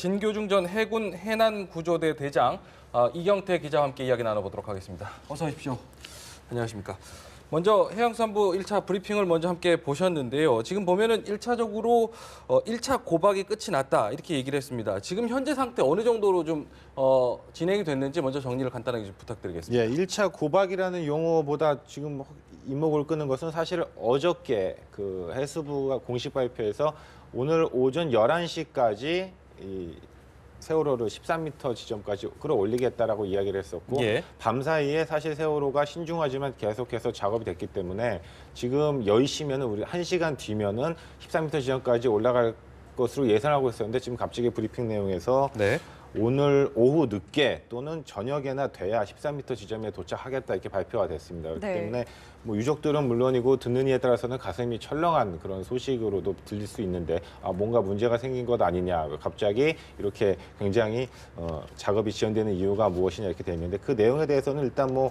진교중 전 해군 해난구조대 대장 이경태 기자와 함께 이야기 나눠보도록 하겠습니다. 어서 오십시오. 안녕하십니까. 먼저 해양수산부 1차 브리핑을 먼저 함께 보셨는데요. 지금 보면은 1차적으로 1차 고박이 끝이 났다 이렇게 얘기를 했습니다. 지금 현재 상태 어느 정도로 좀 진행이 됐는지 먼저 정리를 간단하게 좀 부탁드리겠습니다. 예, 1차 고박이라는 용어보다 지금 이목을 끄는 것은 사실 어저께 그 해수부가 공식 발표에서 오늘 오전 11시까지 이 세월호를 13m 지점까지 끌어올리겠다라고 이야기를 했었고 예. 밤 사이에 사실 세월호가 신중하지만 계속해서 작업이 됐기 때문에 지금 10시면은 우리 1시간 뒤면은 13m 지점까지 올라갈 것으로 예상하고 있었는데 지금 갑자기 브리핑 내용에서 네. 오늘 오후 늦게 또는 저녁에나 돼야 13m 지점에 도착하겠다 이렇게 발표가 됐습니다. 그렇기 네. 때문에 뭐 유족들은 물론이고 듣는 이에 따라서는 가슴이 철렁한 그런 소식으로도 들릴 수 있는데 뭔가 문제가 생긴 것 아니냐. 갑자기 이렇게 굉장히 작업이 지연되는 이유가 무엇이냐 이렇게 되는데 그 내용에 대해서는 일단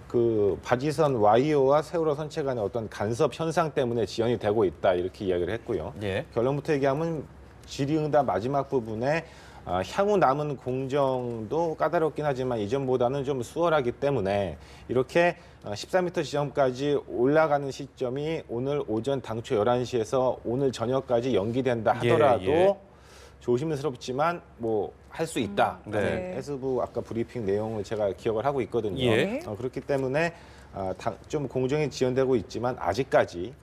그 바지선 와이어와 세월호 선체 간의 어떤 간섭 현상 때문에 지연이 되고 있다 이렇게 이야기를 했고요. 예. 결론부터 얘기하면 질의응답 마지막 부분에 향후 남은 공정도 까다롭긴 하지만 이전보다는 좀 수월하기 때문에 이렇게 14m 지점까지 올라가는 시점이 오늘 오전 당초 11시에서 오늘 저녁까지 연기된다 하더라도 예. 조심스럽지만 뭐 할 수 있다. 네. 해수부 아까 브리핑 내용을 제가 기억을 하고 있거든요. 예. 그렇기 때문에 좀 공정이 지연되고 있지만 아직까지는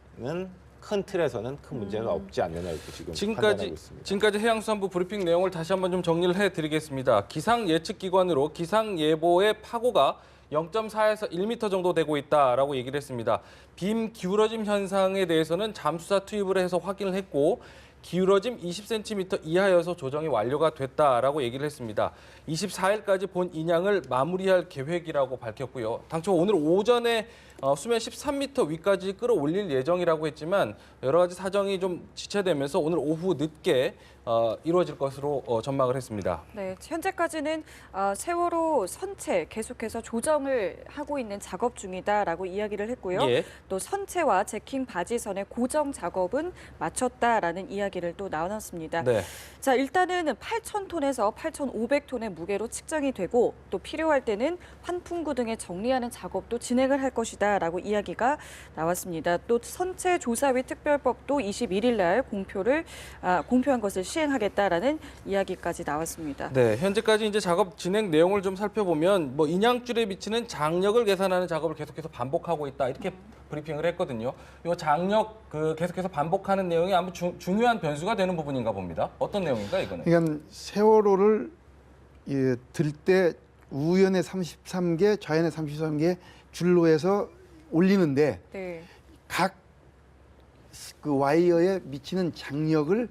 큰 틀에서는 큰 문제가 없지 않느냐 이렇게 지금 판단하고 있습니다. 지금까지 해양수산부 브리핑 내용을 다시 한번 좀 정리를 해드리겠습니다. 기상 예측 기관으로 기상 예보의 파고가 0.4에서 1m 정도 되고 있다라고 얘기를 했습니다. 빔 기울어짐 현상에 대해서는 잠수사 투입을 해서 확인을 했고 기울어짐 20cm 이하여서 조정이 완료가 됐다라고 얘기를 했습니다. 24일까지 본 인양을 마무리할 계획이라고 밝혔고요. 당초 오늘 오전에 수면 13m 위까지 끌어올릴 예정이라고 했지만 여러 가지 사정이 좀 지체되면서 오늘 오후 늦게 이루어질 것으로 전망을 했습니다. 네, 현재까지는 세월호 선체 계속해서 조정을 하고 있는 작업 중이다라고 이야기를 했고요. 예. 또 선체와 제킹 바지선의 고정 작업은 마쳤다라는 이야기를 또 나눴습니다. 네. 자, 일단은 8,000톤에서 8,500톤의 무게로 측정이 되고 또 필요할 때는 환풍구 등에 정리하는 작업도 진행을 할 것이다라고 이야기가 나왔습니다. 또 선체 조사위 특별법도 21일 날 공표한 것을 시행하겠다라는 이야기까지 나왔습니다. 네, 현재까지 이제 작업 진행 내용을 좀 살펴보면 뭐 인양줄에 미치는 장력을 계산하는 작업을 계속해서 반복하고 있다 이렇게 브리핑을 했거든요. 이 장력 계속해서 반복하는 내용이 아무 중요한 변수가 되는 부분인가 봅니다. 어떤 내용인가 이거는? 그러니까 세월호를 들 때 우연의 33개, 좌연의 33개 줄로 해서 올리는데 네. 각 그 와이어에 미치는 장력을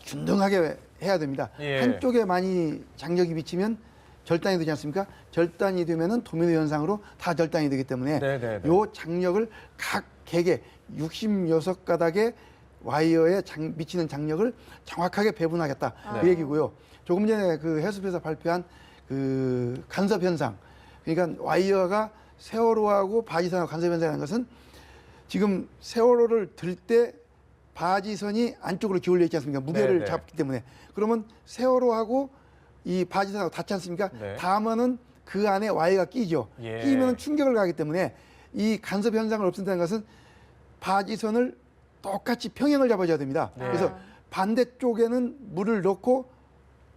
균등하게 해야 됩니다. 예. 한쪽에 많이 장력이 미치면 절단이 되지 않습니까? 절단이 되면은 도미노 현상으로 다 절단이 되기 때문에 네네네. 요 장력을 각 객에 66가닥의 와이어에 미치는 장력을 정확하게 배분하겠다 그 얘기고요. 조금 전에 그 해수부에서 발표한 그 간섭 현상, 그러니까 와이어가 세월호하고 바지선하고 간섭 현상이라는 것은 지금 세월호를 들 때 바지선이 안쪽으로 기울여 있지 않습니까? 무게를 네네. 잡기 때문에. 그러면 세월호하고 이 바지선하고 닿지 않습니까? 네. 닿으면은 그 안에 와이어가 끼죠. 예. 끼면 충격을 가기 때문에 이 간섭 현상을 없앤다는 것은 바지선을 똑같이 평행을 잡아줘야 됩니다. 네. 그래서 반대쪽에는 물을 넣고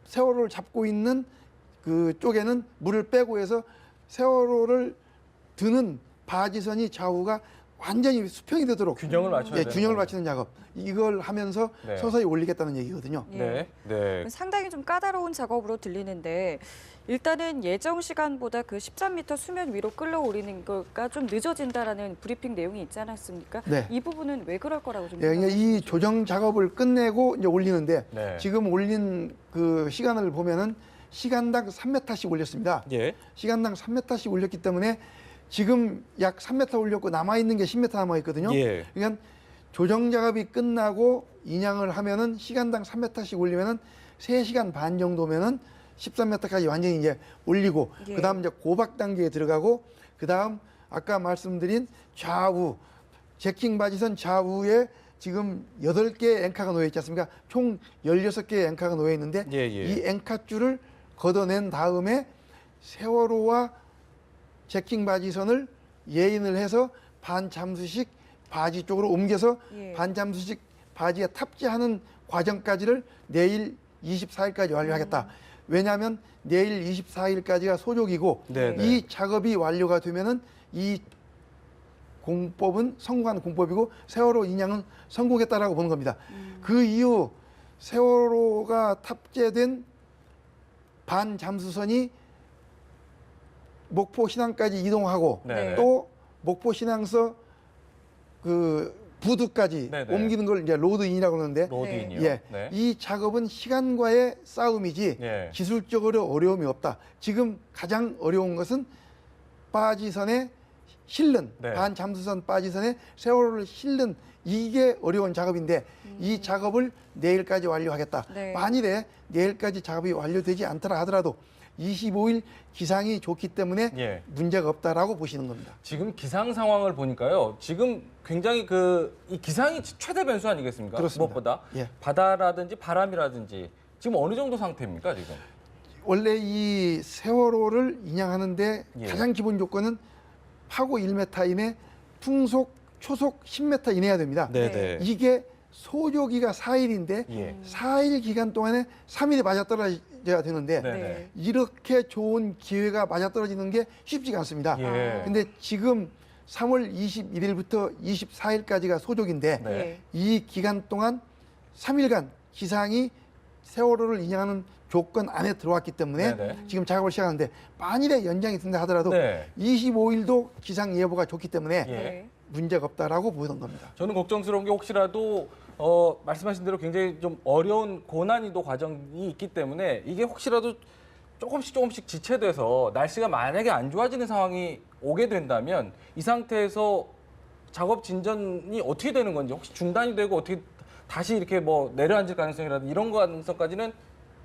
세월호를 잡고 있는 그 쪽에는 물을 빼고 해서 세월호를 드는 바지선이 좌우가 완전히 수평이 되도록 균형을 맞춰야 되는 균형을 거예요. 맞추는 작업. 이걸 하면서 네. 서서히 올리겠다는 얘기거든요. 예. 네. 네. 상당히 좀 까다로운 작업으로 들리는데 일단은 예정 시간보다 그 13m 수면 위로 끌어올리는 거가 좀 늦어진다라는 브리핑 내용이 있지 않았습니까? 네. 이 부분은 왜 그럴 거라고 좀 예, 그러니까 이 생각하시는지. 조정 작업을 끝내고 이제 올리는데 네. 지금 올린 그 시간을 보면은 시간당 3m씩 올렸습니다. 예. 시간당 3m씩 올렸기 때문에 지금 약 3m 올렸고 남아있는 게 10m 남아있거든요. 예. 그러니까 조정 작업이 끝나고 인양을 하면은 시간당 3m씩 올리면은 3시간 반 정도면은 13m까지 완전히 이제 올리고 예. 그다음 이제 고박 단계에 들어가고 그다음 아까 말씀드린 좌우 제킹 바지선 좌우에 지금 8개의 앵카가 놓여 있지 않습니까? 총 16개의 앵카가 놓여 있는데 예, 예. 이 앵카줄을 걷어낸 다음에 세월호와 제킹 바지선을 예인을 해서 반잠수식 바지 쪽으로 옮겨서 예. 반잠수식 바지에 탑재하는 과정까지를 내일 24일까지 완료하겠다. 왜냐하면 내일 24일까지가 소족이고 네, 네. 이 작업이 완료가 되면은 이 공법은 성공한 공법이고 세월호 인양은 성공했다라고 보는 겁니다. 그 이후 세월호가 탑재된 반잠수선이 목포 신항까지 이동하고 네. 또 목포 신항서 그 부두까지 네, 네. 옮기는 걸 이제 로드인이라고 그러는데 로드인이요. 예, 네. 이 작업은 시간과의 싸움이지 예. 기술적으로 어려움이 없다. 지금 가장 어려운 것은 바지선에 실는 네. 반잠수선 바지선에 세월호를 실는 이게 어려운 작업인데 이 작업을 내일까지 완료하겠다. 네. 만일에 내일까지 작업이 완료되지 않더라 하더라도 25일 기상이 좋기 때문에 예. 문제가 없다라고 보시는 겁니다. 지금 기상 상황을 보니까요. 지금 굉장히 이 기상이 최대 변수 아니겠습니까? 그렇습니다. 무엇보다 예. 바다라든지 바람이라든지 지금 어느 정도 상태입니까 지금? 원래 이 세월호를 인양하는데 예. 가장 기본 조건은 파고 1m 이내, 풍속, 초속 10m 이내야 됩니다. 네. 이게 소조기가 4일인데 예. 4일 기간 동안에 3일이 맞아떨어져야 되는데 네. 네. 이렇게 좋은 기회가 맞아떨어지는 게 쉽지가 않습니다. 예. 근데 지금 3월 21일부터 24일까지가 소족인데 네. 예. 이 기간 동안 3일간 기상이 세월호를 인양하는 조건 안에 들어왔기 때문에 네네. 지금 작업을 시작하는데 만일에 연장이 된다 하더라도 네. 25일도 기상 예보가 좋기 때문에 예. 네. 문제가 없다라고 보는 겁니다. 저는 걱정스러운 게 혹시라도 말씀하신 대로 굉장히 좀 어려운 고난이도 과정이 있기 때문에 이게 혹시라도 조금씩 지체돼서 날씨가 만약에 안 좋아지는 상황이 오게 된다면 이 상태에서 작업 진전이 어떻게 되는 건지 혹시 중단이 되고 어떻게 다시 이렇게 뭐 내려앉을 가능성이라든지 이런 가능성까지는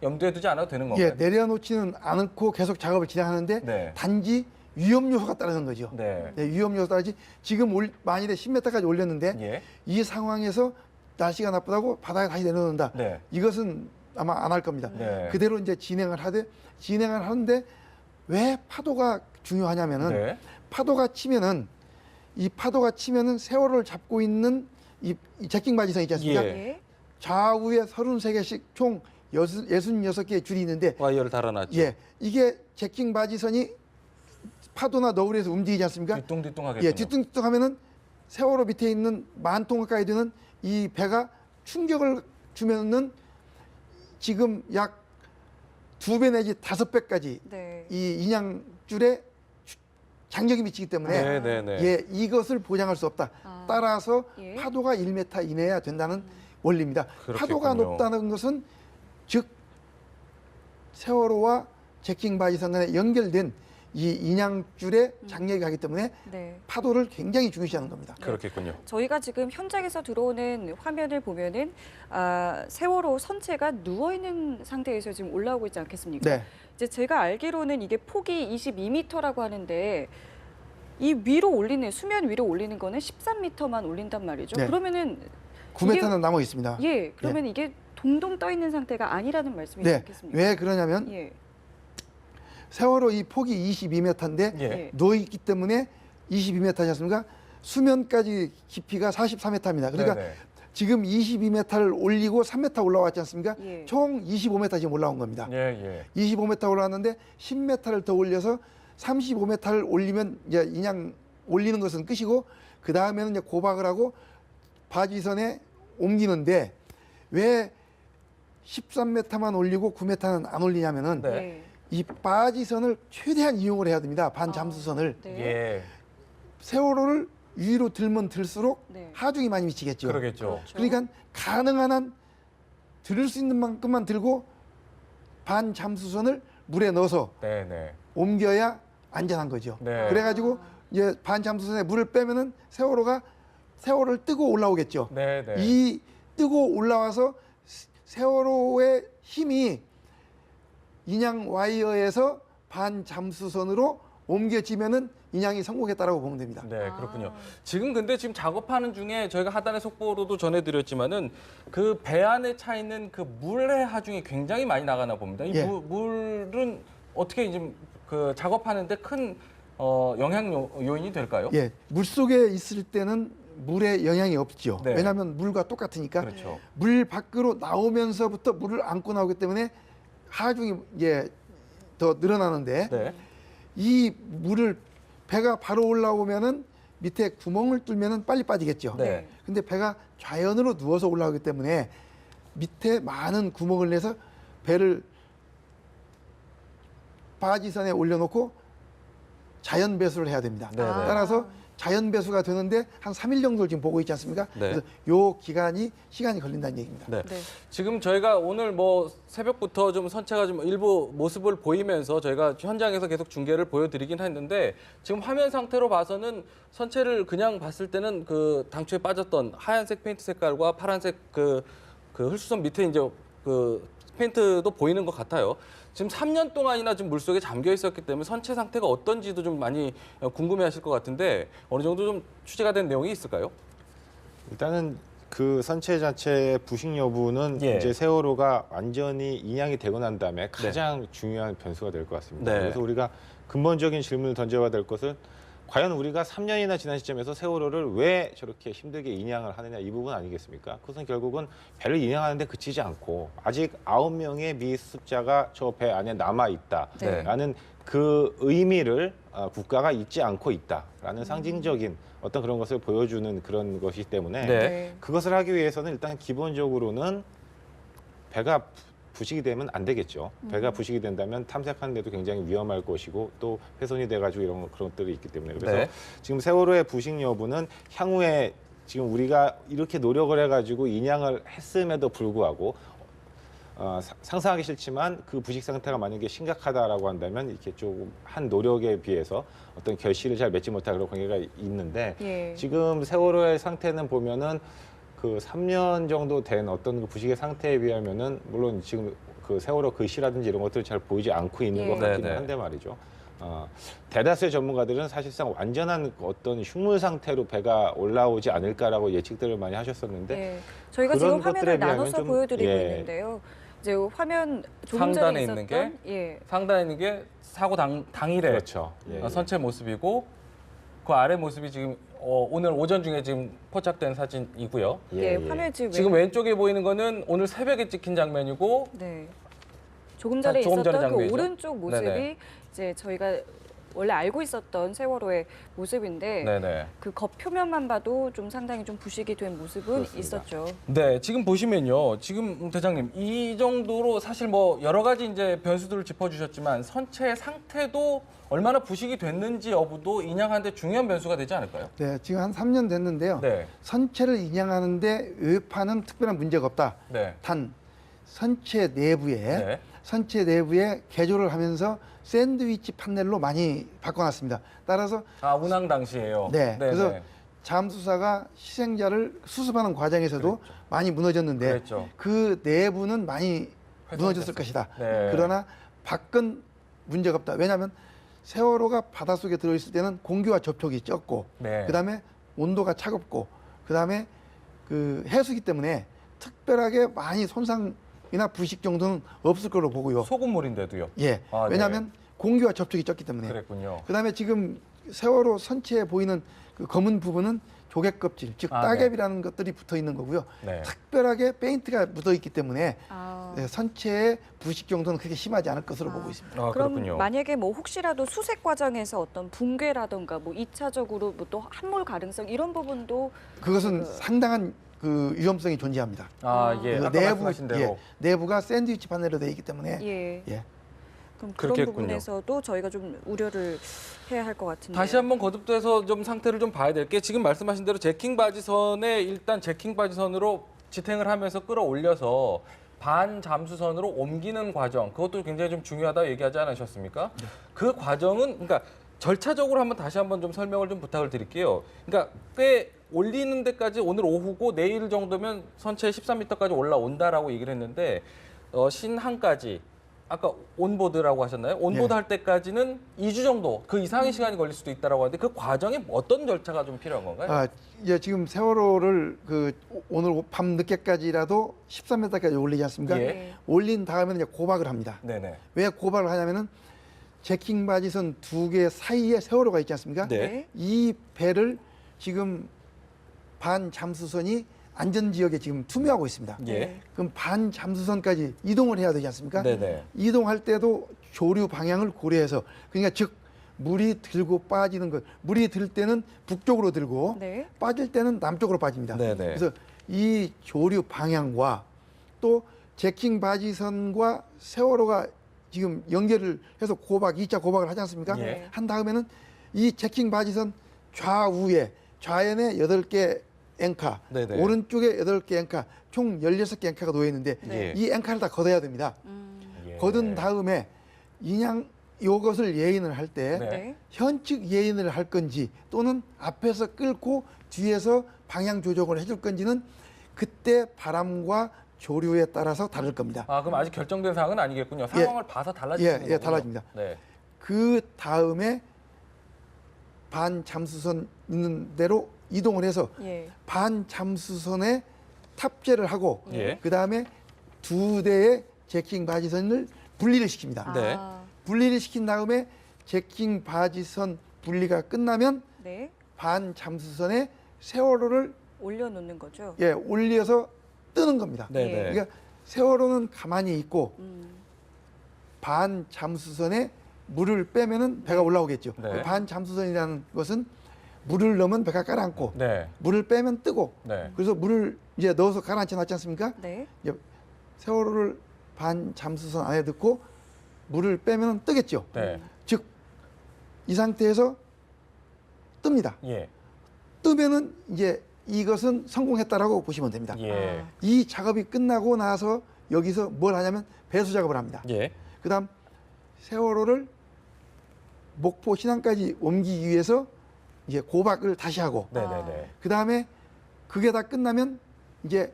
염두에 두지 않아도 되는 건가요? 예, 내려놓지는 않고 계속 작업을 진행하는데 네. 단지 위험 요소가 따르는 거죠. 네. 네, 위험 요소 따르지 지금 만일에 10m까지 올렸는데 예. 이 상황에서 날씨가 나쁘다고 바다에 다시 내려놓는다. 네. 이것은 아마 안 할 겁니다. 네. 그대로 이제 진행을 하는데 왜 파도가 중요하냐면은 네. 파도가 치면은 세월호를 잡고 있는 이 제킹 바지선 있지 않습니까? 예. 예. 좌우에 33개씩 총 66개의 줄이 있는데 와이어를 달아놨죠. 예, 이게 제킹 바지선이 파도나 너울에서 움직이지 않습니까? 뒤뚱뒤뚱하겠군요. 예, 뒤뚱뒤뚱하면은 세월호 밑에 있는 10,000톤 가까이 되는 이 배가 충격을 주면은 지금 약 2배 내지 5배까지 네. 이 인양줄에 장력이 미치기 때문에 네. 예, 이것을 보장할 수 없다. 아. 따라서 예. 파도가 1m 이내야 된다는 원리입니다. 파도가 그렇겠군요. 높다는 것은 즉 세월호와 제킹 바지선 간에 연결된 이 인양줄에 장력이 가기 때문에 네. 파도를 굉장히 중요시하는 겁니다. 그렇겠군요. 저희가 지금 현장에서 들어오는 화면을 보면은 세월호 선체가 누워 있는 상태에서 지금 올라오고 있지 않겠습니까? 네. 이제 제가 알기로는 이게 폭이 22m라고 하는데 이 위로 올리는 수면 위로 올리는 거는 13m만 올린단 말이죠. 네. 그러면은 9m는 남아 있습니다. 예, 그러면 이게 동동 떠 있는 상태가 아니라는 말씀이지 네. 않겠습니까? 왜 그러냐면 예. 세월호 이 폭이 22m인데 예. 누워 있기 때문에 22m지 않습니까? 수면까지 깊이가 43m입니다. 그러니까 네네. 지금 22m를 올리고 3m 올라왔지 않습니까? 예. 총 25m 지금 올라온 겁니다. 예. 25m 올라왔는데 10m를 더 올려서 35m를 올리면 이제 인양 올리는 것은 끝이고 그 다음에는 이제 고박을 하고 바지선에 옮기는데 왜 13m만 올리고 9m는 안 올리냐면은 네. 네. 이 바지선을 최대한 이용을 해야 됩니다. 반잠수선을. 네. 예. 세월호를 위로 들면 들수록 네. 하중이 많이 미치겠죠. 그러겠죠. 그렇죠. 그러니까 가능한 한 들을 수 있는 만큼만 들고 반잠수선을 물에 넣어서 네네. 옮겨야 안전한 거죠. 네. 그래가지고 이제 반잠수선에 물을 빼면은 세월호를 뜨고 올라오겠죠. 네네. 이 뜨고 올라와서 세월호의 힘이 인양 와이어에서 반잠수선으로 옮겨지면은 인양이 성공했다라고 보면 됩니다. 네, 그렇군요. 지금 근데 지금 작업하는 중에 저희가 하단의 속보로도 전해드렸지만은 그 배 안에 차 있는 그 물의 하중이 굉장히 많이 나가나 봅니다. 이 예. 물은 어떻게 이제 그 작업하는데 큰 영향 요인이 될까요? 예, 물 속에 있을 때는 물에 영향이 없죠. 네. 왜냐하면 물과 똑같으니까 그렇죠. 물 밖으로 나오면서부터 물을 안고 나오기 때문에 하중이 이제 더 늘어나는데 네. 이 물을 배가 바로 올라오면은 밑에 구멍을 뚫면은 빨리 빠지겠죠. 네. 근데 배가 좌연으로 누워서 올라오기 때문에 밑에 많은 구멍을 내서 배를 바지선에 올려놓고 자연 배수를 해야 됩니다. 네, 네. 따라서 자연 배수가 되는데 한 3일 정도를 지금 보고 있지 않습니까? 네. 그래서 요 시간이 걸린다는 얘기입니다. 네. 네. 지금 저희가 오늘 뭐 새벽부터 좀 선체가 좀 일부 모습을 보이면서 저희가 현장에서 계속 중계를 보여드리긴 했는데 지금 화면 상태로 봐서는 선체를 그냥 봤을 때는 그 당초에 빠졌던 하얀색 페인트 색깔과 파란색 그 흙수선 밑에 이제 그 페인트도 보이는 것 같아요. 지금 3년 동안이나 좀 물속에 잠겨 있었기 때문에 선체 상태가 어떤지도 좀 많이 궁금해하실 것 같은데 어느 정도 좀 취재가 된 내용이 있을까요? 일단은 그 선체 자체의 부식 여부는 예. 이제 세월호가 완전히 인양이 되고 난 다음에 가장 중요한 변수가 될 것 같습니다. 네. 그래서 우리가 근본적인 질문을 던져야 될 것은 과연 우리가 3년이나 지난 시점에서 세월호를 왜 저렇게 힘들게 인양을 하느냐 이 부분 아니겠습니까? 그것은 결국은 배를 인양하는데 그치지 않고 아직 9명의 미습자가 저 배 안에 남아 있다라는 그 의미를 국가가 잊지 않고 있다라는 상징적인 어떤 그런 것을 보여주는 그런 것이기 때문에 네. 그것을 하기 위해서는 일단 기본적으로는 배가 부식이 되면 안 되겠죠. 배가 부식이 된다면 탐색하는 데도 굉장히 위험할 것이고 또 훼손이 돼가지고 그런 것들이 있기 때문에 그래서 네. 지금 세월호의 부식 여부는 향후에 지금 우리가 이렇게 노력을 해가지고 인양을 했음에도 불구하고 상상하기 싫지만 그 부식 상태가 만약에 심각하다라고 한다면 이렇게 조금 한 노력에 비해서 어떤 결실을 잘 맺지 못할 그런 관계가 있는데 예. 지금 세월호의 상태는 보면은 그 3년 정도 된 어떤 그 부식의 상태에 비하면은 물론 지금 그 세월호 글씨라든지 이런 것들을 잘 보이지 않고 있는 예. 것 같기는 네네. 한데 말이죠. 대다수의 전문가들은 사실상 완전한 어떤 흉물 상태로 배가 올라오지 않을까라고 예측들을 많이 하셨었는데 예. 저희가 그런 지금 화면을 것들에 비하면 나눠서 좀, 보여드리고 예. 있는데요. 이제 화면 조금 전에 상단에 있었던 있는 예. 상단에 있는 게 사고 당일에 그렇죠. 예. 선체 모습이고 그 아래 모습이 지금 오늘 오전 중에 지금 포착된 사진이고요. 예, 화면 지금 왼쪽에 보이는 거는 오늘 새벽에 찍힌 장면이고 네. 조금 전에 조금 전에 있었던 그 장면이죠? 오른쪽 모습이 네네. 이제 저희가 원래 알고 있었던 세월호의 모습인데 네네. 그 겉표면만 봐도 좀 상당히 좀 부식이 된 모습은 그렇습니다. 있었죠. 네, 지금 보시면요. 지금 대장님 이 정도로 사실 뭐 여러 가지 이제 변수들을 짚어주셨지만 선체의 상태도 얼마나 부식이 됐는지 여부도 인양하는데 중요한 변수가 되지 않을까요? 네, 지금 한 3년 됐는데요. 네, 선체를 인양하는데 외파는 특별한 문제가 없다. 네, 단 선체 내부에 네. 개조를 하면서 샌드위치 판넬로 많이 바꿔놨습니다. 따라서 아 운항 당시에요. 네, 그래서 네. 잠수사가 희생자를 수습하는 과정에서도 많이 무너졌는데 그랬죠. 그 내부는 많이 무너졌을 훼손됐어요. 것이다. 네. 그러나 밖은 문제가 없다. 왜냐하면 세월호가 바닷속에 들어있을 때는 공기와 접촉이 적고 네. 그다음에 온도가 차갑고 그다음에 그 해수기 때문에 특별하게 많이 손상이나 부식 정도는 없을 거로 보고요. 소금물인데도요. 예. 아, 왜냐하면 공기와 접촉이 적기 때문에. 그랬군요. 그다음에 지금 세월호 선체에 보이는 그 검은 부분은 조개 껍질, 즉 아, 따개비라는 것들이 붙어 있는 거고요. 네. 특별하게 페인트가 묻어 있기 때문에 아. 네, 선체의 부식 정도는 그렇게 심하지 않을 것으로 보고 있습니다. 아, 그럼 그렇군요. 만약에 뭐 혹시라도 수색 과정에서 어떤 붕괴라던가 뭐 2차적으로 뭐 또 함몰 가능성 이런 부분도 그것은 상당한 그 위험성이 존재합니다. 아, 예. 그래서 아까 말씀하신 대로. 내부가 샌드위치 판넬로 되어 있기 때문에 예. 예. 그럼 그런 그렇겠군요. 부분에서도 저희가 좀 우려를 해야 할 것 같은데요. 다시 한번 거듭돼서 좀 상태를 좀 봐야 될 게 지금 말씀하신 대로 제킹 바지선에 일단 제킹 바지선으로 지탱을 하면서 끌어올려서 반 잠수선으로 옮기는 과정 그것도 굉장히 좀 중요하다 얘기하지 않으셨습니까? 네. 그 과정은 그러니까 절차적으로 한번 다시 한번 좀 설명을 좀 부탁을 드릴게요. 그러니까 꽤 올리는 데까지 오늘 오후고 내일 정도면 선체 13m까지 올라온다라고 얘기를 했는데 신항까지 아까 온보드라고 하셨나요? 온보드 예. 할 때까지는 2주 정도 그 이상의 시간이 걸릴 수도 있다라고 하는데 그 과정에 어떤 절차가 좀 필요한 건가요? 아, 이제 지금 세월호를 오늘 밤 늦게까지라도 13m까지 올리지 않습니까? 예. 올린 다음에는 이제 고박을 합니다. 네네. 왜 고박을 하냐면은 제킹 바지선 두 개 사이에 세월호가 있지 않습니까? 네. 이 배를 지금 반 잠수선이 안전지역에 지금 투매하고 있습니다. 예. 그럼 반 잠수선까지 이동을 해야 되지 않습니까? 네네. 이동할 때도 조류 방향을 고려해서 그러니까 즉 물이 들고 빠지는 것, 물이 들 때는 북쪽으로 들고 네. 빠질 때는 남쪽으로 빠집니다. 네네. 그래서 이 조류 방향과 또 제킹 바지선과 세월호가 지금 연결을 해서 고박, 2차 고박을 하지 않습니까? 예. 한 다음에는 이 제킹 바지선 좌우에 좌연에 8개 앵카, 네네. 오른쪽에 8개 앵카, 총 16개 앵카가 놓여 있는데 네. 이 앵카를 다 걷어야 됩니다. 예. 걷은 다음에 요것을 예인을 할 때 네. 네. 현측 예인을 할 건지 또는 앞에서 끌고 뒤에서 방향 조정을 해줄 건지는 그때 바람과 조류에 따라서 다를 겁니다. 아, 그럼 아직 결정된 사항은 아니겠군요. 상황을 봐서 달라지는 예, 거군요. 달라집니다. 네. 그 다음에 반 잠수선 있는 대로 이동을 해서 예. 반 잠수선에 탑재를 하고 예. 그 다음에 두 대의 제킹 바지선을 분리를 시킵니다. 네. 아, 분리를 시킨 다음에 제킹 바지선 분리가 끝나면 네. 반 잠수선에 세월호를 올려놓는 거죠. 올려서 뜨는 겁니다. 네네. 그러니까 세월호는 가만히 있고 음. 반 잠수선에 물을 빼면은 배가 올라오겠죠. 네. 반 잠수선이라는 것은 물을 넣으면 배가 가라앉고 네. 물을 빼면 뜨고 네. 그래서 물을 이제 넣어서 가라앉혀 놨지 않습니까? 네. 이제 세월호를 반 잠수선 안에 넣고 물을 빼면 뜨겠죠. 네. 즉 이 상태에서 뜹니다. 예. 뜨면은 이제 이것은 성공했다라고 보시면 됩니다. 예. 아. 이 작업이 끝나고 나서 여기서 뭘 하냐면 배수 작업을 합니다. 예. 그다음 세월호를 목포 신항까지 옮기기 위해서 이제 고박을 다시 하고 네네네. 그다음에 그게 다 끝나면 이제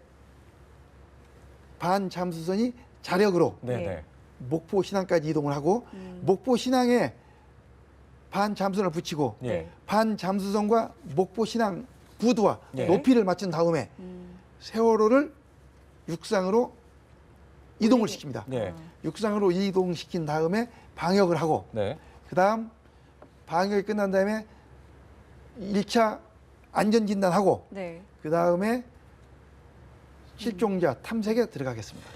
반 잠수선이 자력으로 네네. 목포 신항까지 이동을 하고 목포 신항에 반 잠수선을 붙이고 예. 반 잠수선과 목포 신항 부두와 예. 높이를 맞춘 다음에 세월호를 육상으로 이동을 시킵니다. 네. 육상으로 이동시킨 다음에 방역을 하고 네. 그다음 방역이 끝난 다음에 1차 안전진단하고 네. 그다음에 실종자 탐색에 들어가겠습니다.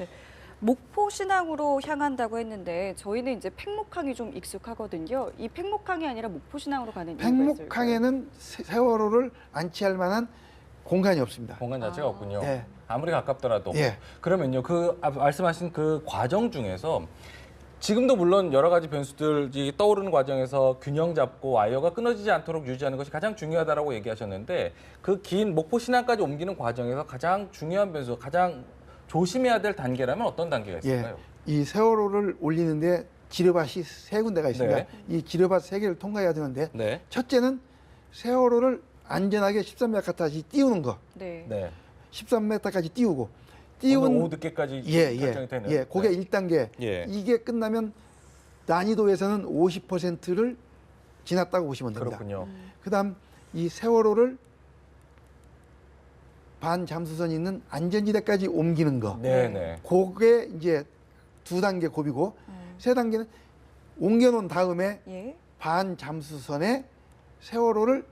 목포 신항으로 향한다고 했는데 저희는 이제 팽목항이 좀 익숙하거든요. 이 팽목항이 아니라 목포 신항으로 가는 이유가 있을까요? 팽목항에는 세월호를 안치할 만한 공간이 없습니다. 공간 자체가 없군요. 예. 아무리 가깝더라도. 예. 그러면요, 말씀하신 그 과정 중에서 지금도 물론 여러 가지 변수들이 떠오르는 과정에서 균형 잡고 와이어가 끊어지지 않도록 유지하는 것이 가장 중요하다라고 얘기하셨는데 그 긴 목포 신항까지 옮기는 과정에서 가장 중요한 변수, 가장 조심해야 될 단계라면 어떤 단계가 있을까요? 이 세월호를 올리는데 지뢰밭이 3군데가 있습니다. 네. 이 지뢰밭 3개를 통과해야 되는데 네. 첫째는 세월호를 안전하게 13m까지 띄우는 거. 네. 네. 13m까지 띄우고 오늘 오후 띄운 늦게까지 예, 결정이 되는. 그게 네. 1단계. 예. 이게 끝나면 난이도에서는 50%를 지났다고 보시면 됩니다. 그렇군요. 그다음 이 세월호를 반 잠수선이 있는 안전지대까지 옮기는 거. 네네. 그게 이제 2단계 고비고 세 단계는 옮겨놓은 다음에 예. 반 잠수선에 세월호를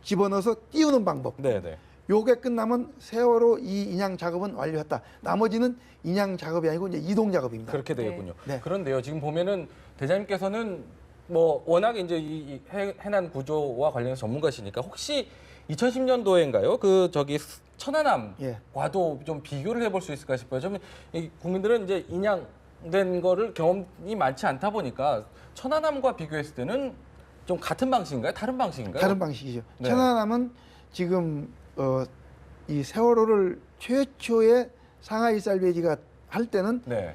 집어넣어서 띄우는 방법. 네네. 요게 끝나면 세월호 이 인양 작업은 완료했다. 나머지는 인양 작업이 아니고 이제 이동 작업입니다. 그렇게 되겠군요. 네. 그런데요, 지금 보면은 대장님께서는 뭐 워낙 이제 이 해난 구조와 관련해서 전문가시니까 혹시 2010년도인가요? 그 저기 천안함과도 좀 비교를 해볼 수 있을까 싶어요. 좀 이 국민들은 이제 인양된 거를 경험이 많지 않다 보니까 천안함과 비교했을 때는 좀 같은 방식인가요? 다른 방식인가요? 다른 방식이죠. 네. 천안함은 지금 이 세월호를 최초의 상하이 살베이지가 할 때는 네.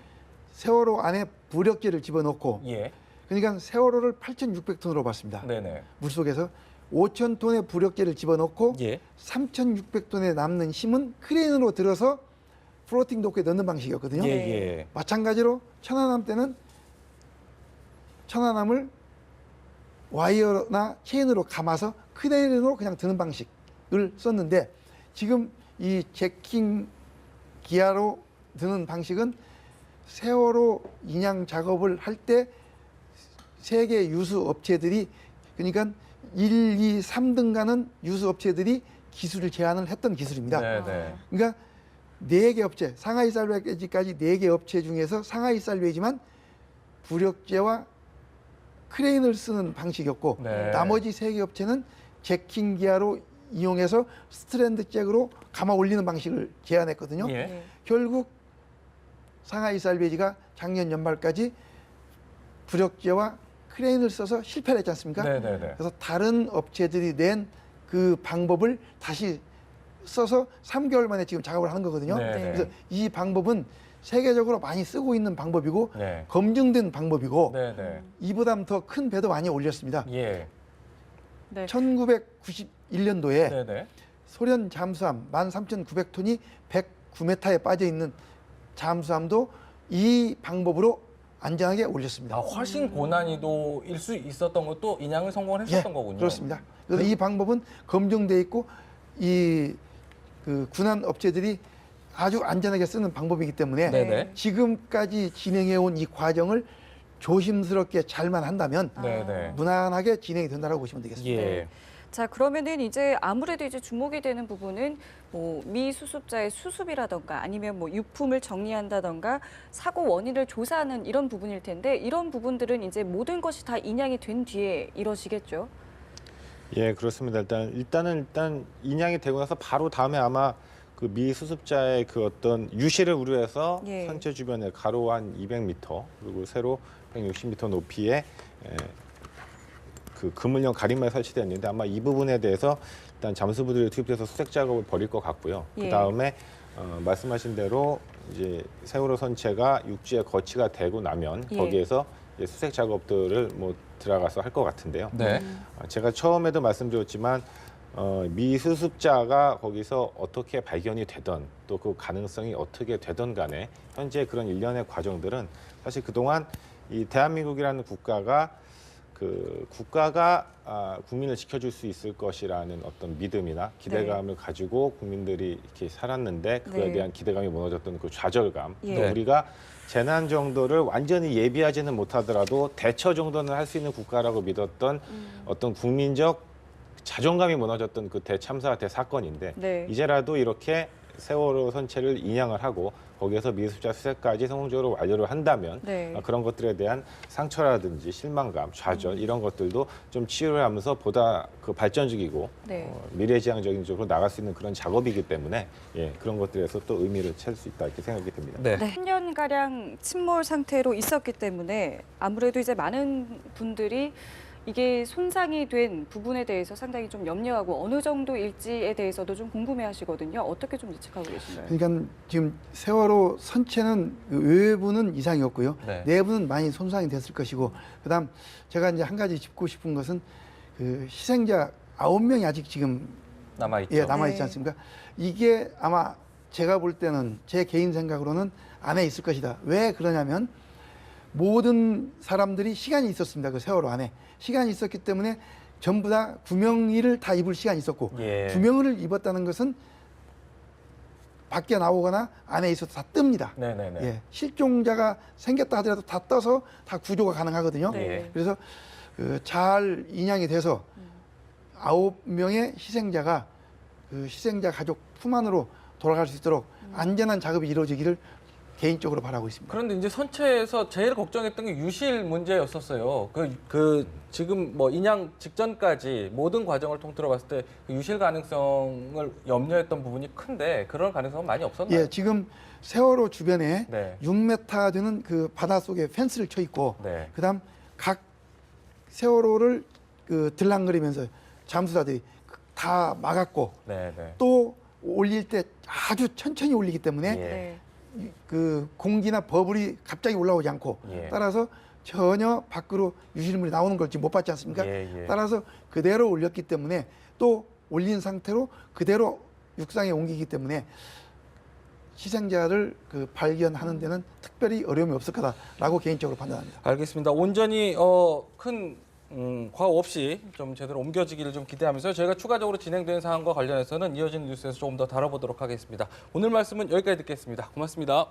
세월호 안에 부력제를 집어넣고 예. 그러니까 세월호를 8,600톤으로 봤습니다. 네네. 물속에서 5,000톤의 부력제를 집어넣고 예. 3,600톤에 남는 힘은 크레인으로 들어서 플로팅 도크에 넣는 방식이었거든요. 예. 예. 마찬가지로 천안함 때는 천안함을 와이어나 체인으로 감아서 크레인으로 그냥 드는 방식을 썼는데 지금 이 제킹 기아로 드는 방식은 세월호 인양 작업을 할 때 세계 유수 업체들이 그러니까 1, 2, 3등 가는 유수 업체들이 기술을 제안을 했던 기술입니다. 네네. 그러니까 4개 업체, 상하이 살베이지까지 4개 업체 중에서 상하이 살베이지만 부력제와 크레인을 쓰는 방식이었고 네. 나머지 3개 업체는 제킹 기아로 이용해서 스트랜드 잭으로 감아 올리는 방식을 제안했거든요. 예. 네. 결국 상하이 살베이지가 작년 연말까지 부력제와 크레인을 써서 실패를 했지 않습니까? 네네네. 그래서 다른 업체들이 낸 그 방법을 다시 써서 3개월 만에 지금 작업을 하는 거거든요. 네네. 그래서 이 방법은 세계적으로 많이 쓰고 있는 방법이고 네. 검증된 방법이고 네네. 이보다 더 큰 배도 많이 올렸습니다. 예. 네. 1991년도에 네네. 소련 잠수함 13,900톤이 109m에 빠져 있는 잠수함도 이 방법으로 안전하게 올렸습니다. 아, 훨씬 고난이도일 수 있었던 것도 인양을 성공을 했었던 거군요. 그렇습니다. 그래서 이 방법은 검증돼 있고 이 그 군한 업체들이 아주 안전하게 쓰는 방법이기 때문에 네네. 지금까지 진행해 온 이 과정을 조심스럽게 잘만 한다면 네네. 무난하게 진행이 된다고 보시면 되겠습니다. 예. 자, 그러면은 이제 아무래도 이제 주목이 되는 부분은 뭐 미 수습자의 수습이라던가 아니면 뭐 유품을 정리한다던가 사고 원인을 조사하는 이런 부분일 텐데 이런 부분들은 이제 모든 것이 다 인양이 된 뒤에 이루어지겠죠. 예, 그렇습니다. 일단 인양이 되고 나서 바로 다음에 아마 그 미 수습자의 그 어떤 유실을 우려해서 예. 선체 주변에 가로 한 200m 그리고 세로 160m 높이의 그 그물형 가림막이 설치되었는데 아마 이 부분에 대해서 일단 잠수부들을 투입해서 수색 작업을 벌일 것 같고요. 예. 그 다음에 말씀하신 대로 이제 세월호 선체가 육지에 거치가 되고 나면 예. 거기에서 이제 수색 작업들을 뭐 들어가서 할 것 같은데요. 네. 제가 처음에도 말씀드렸지만 미 수습자가 거기서 어떻게 발견이 되던 또 그 가능성이 어떻게 되던 간에 현재 그런 일련의 과정들은 사실 그동안 이 대한민국이라는 국가가 국민을 지켜줄 수 있을 것이라는 어떤 믿음이나 기대감을 가지고 국민들이 이렇게 살았는데 그거에 네. 대한 기대감이 무너졌던 그 좌절감 예. 또 우리가 재난 정도를 완전히 예비하지는 못하더라도 대처 정도는 할 수 있는 국가라고 믿었던 어떤 국민적 자존감이 무너졌던 그 대참사 대사건인데 네. 이제라도 이렇게 세월호 선체를 인양을 하고 거기에서 미수습자 수색까지 성공적으로 완료를 한다면 네. 그런 것들에 대한 상처라든지 실망감, 좌절 이런 것들도 좀 치유를 하면서 보다 그 발전적이고 네. 미래지향적인 쪽으로 나갈 수 있는 그런 작업이기 때문에 예, 그런 것들에서 또 의미를 찾을 수 있다 이렇게 생각이 됩니다. 네. 네. 3년가량 침몰 상태로 있었기 때문에 아무래도 이제 많은 분들이 이게 손상이 된 부분에 대해서 상당히 좀 염려하고 어느 정도일지에 대해서도 좀 궁금해하시거든요. 어떻게 좀 예측하고 계신가요? 그러니까 지금 세월호 선체는 그 외부는 이상이 없고요. 네. 내부는 많이 손상이 됐을 것이고 그다음 제가 이제 한 가지 짚고 싶은 것은 그 희생자 9명이 아직 지금 남아있죠. 남아 있지 네. 않습니까? 이게 아마 제가 볼 때는 제 개인 생각으로는 안에 있을 것이다. 왜 그러냐면 모든 사람들이 시간이 있었습니다. 그 세월호 안에 시간이 있었기 때문에 전부 다 구명의를 다 입을 시간이 있었고 예. 구명의를 입었다는 것은 밖에 나오거나 안에 있어도 다 뜹니다. 네네네. 예, 실종자가 생겼다 하더라도 다 떠서 다 구조가 가능하거든요. 네. 그래서 잘 인양이 돼서 9명의 희생자가 그 희생자 가족 품 안으로 돌아갈 수 있도록 안전한 작업이 이루어지기를 개인적으로 바라고 있습니다. 그런데 이제 선체에서 제일 걱정했던 게 유실 문제였었어요. 지금 뭐 인양 직전까지 모든 과정을 통틀어 봤을 때그 유실 가능성을 염려했던 부분이 큰데 그런 가능성은 많이 없었나요? 예, 지금 세월호 주변에 네. 6m 되는 그 바닷속에 펜스를 쳐 있고 네. 그다음 각 세월호를 그 들락거리면서 잠수사들이 다 막았고 네네. 또 올릴 때 아주 천천히 올리기 때문에 예. 네. 그 공기나 버블이 갑자기 올라오지 않고 예. 따라서 전혀 밖으로 유실물이 나오는 걸 지금 못 봤지 않습니까? 예, 예. 따라서 그대로 올렸기 때문에 또 올린 상태로 그대로 육상에 옮기기 때문에 희생자를 그 발견하는 데는 특별히 어려움이 없을 거다라고 개인적으로 판단합니다. 알겠습니다. 온전히 큰 과오 없이 좀 제대로 옮겨지기를 좀 기대하면서 저희가 추가적으로 진행되는 사항과 관련해서는 이어지는 뉴스에서 조금 더 다뤄보도록 하겠습니다. 오늘 말씀은 여기까지 듣겠습니다. 고맙습니다.